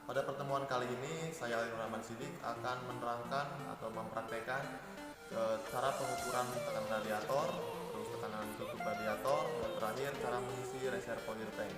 Pada pertemuan kali ini, saya Alin Rahman Sidik akan menerangkan atau mempraktekkan cara pengukuran tekanan radiator, terus tekanan tutup radiator, dan terakhir cara mengisi reservoir tank.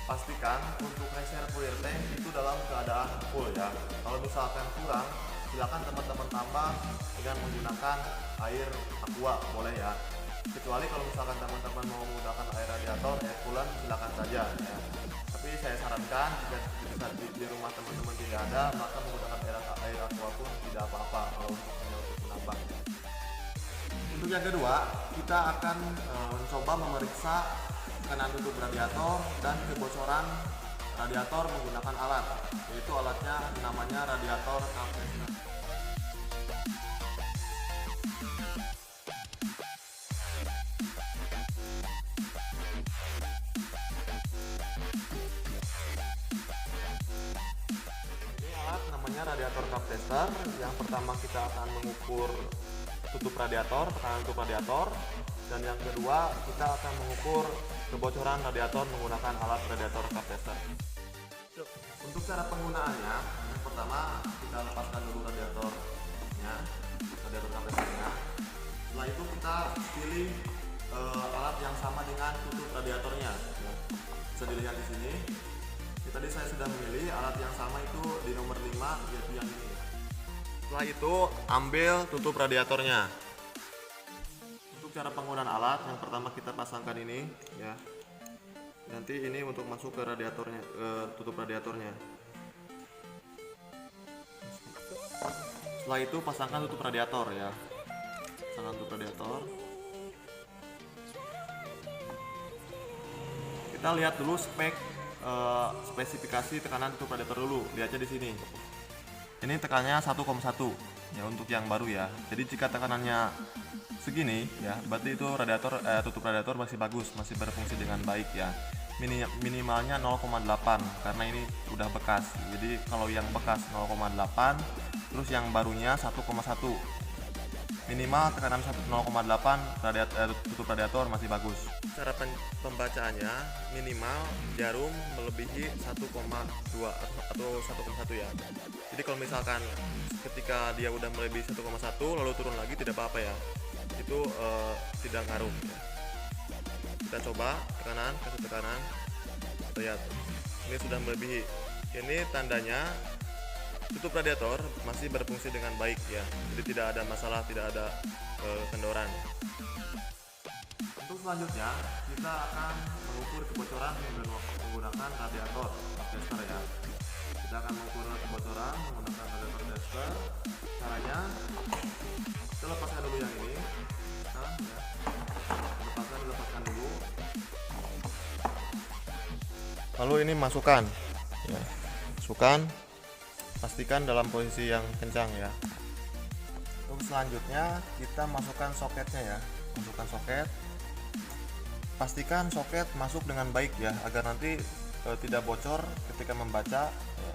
Pastikan untuk reservoir tank itu dalam keadaan full ya. Kalau misalkan kurang, silakan teman-teman tambah dengan menggunakan air aqua, boleh ya. Kecuali kalau misalkan teman-teman mau menggunakan air radiator, air coolant, silakan saja ya. Tapi saya sarankan jika di rumah teman-teman tidak ada, maka menggunakan air aqua pun tidak apa-apa kalau untuk menambah. Untuk yang kedua, kita akan mencoba memeriksa tekanan tutup radiator dan kebocoran radiator menggunakan alat, yaitu alatnya namanya radiator compressor. Ini alat namanya radiator compressor. Yang pertama kita akan mengukur tutup radiator, tekanan tutup radiator, dan yang kedua kita akan mengukur kebocoran radiator menggunakan alat radiator compressor. Untuk cara penggunaannya, yang pertama kita lepaskan dulu radiatornya, radiator kompresornya. Setelah itu kita pilih alat yang sama dengan tutup radiatornya. Bisa dilihat di sini. Tadi saya sudah memilih alat yang sama itu di nomor 5, yaitu yang ini. Setelah itu ambil tutup radiatornya. Untuk cara penggunaan alat, yang pertama kita pasangkan ini ya. Nanti ini untuk masuk ke radiatornya, tutup radiatornya. Setelah itu pasangkan tutup radiator ya. Pasangkan tutup radiator. Kita lihat dulu spesifikasi tekanan tutup radiator dulu. Lihatnya di sini. Ini tekanannya 1,1 ya untuk yang baru ya. Jadi jika tekanannya segini ya, berarti itu tutup radiator masih bagus, masih berfungsi dengan baik ya. Minimalnya 0,8 karena ini udah bekas. Jadi kalau yang bekas 0,8, terus yang barunya 1,1. Minimal tekanan 0,8 tutup radiator masih bagus. Cara pembacaannya minimal jarum melebihi 1,2 atau 1,1 ya. Jadi kalau misalkan ketika dia udah melebihi 1,1 lalu turun lagi tidak apa-apa ya. Itu tidak ngaruh ya. Kita coba kasih tekanan. Lihat. Ini sudah melebihi. Ini tandanya tutup radiator masih berfungsi dengan baik ya. Jadi tidak ada masalah, tidak ada kendoran. Untuk selanjutnya kita akan mengukur kebocoran menggunakan radiator tester ya. Kita akan mengukur kebocoran menggunakan radiator tester. Caranya kita lepaskan dulu yang ini. Nah, ya. Lepaskan dulu. Lalu ini masukkan ya. Masukkan. Pastikan dalam posisi yang kencang ya. Untuk selanjutnya kita masukkan soketnya ya. Masukkan soket. Pastikan soket masuk dengan baik ya, agar nanti tidak bocor ketika membaca ya.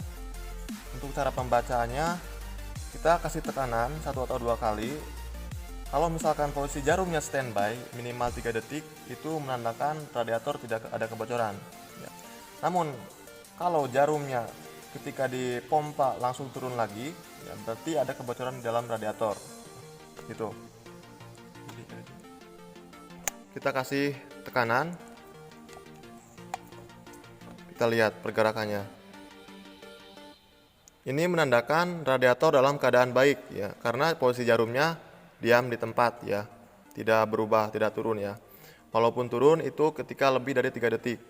Untuk cara pembacaannya kita kasih tekanan 1 atau 2 kali. Kalau misalkan posisi jarumnya standby minimal 3 detik, itu menandakan radiator tidak ada kebocoran ya. Namun kalau jarumnya ketika dipompa langsung turun lagi ya, berarti ada kebocoran di dalam radiator gitu. Kita kasih tekanan, kita lihat pergerakannya. Ini menandakan radiator dalam keadaan baik ya, karena posisi jarumnya diam di tempat ya, tidak berubah, tidak turun ya. Walaupun turun itu ketika lebih dari 3 detik.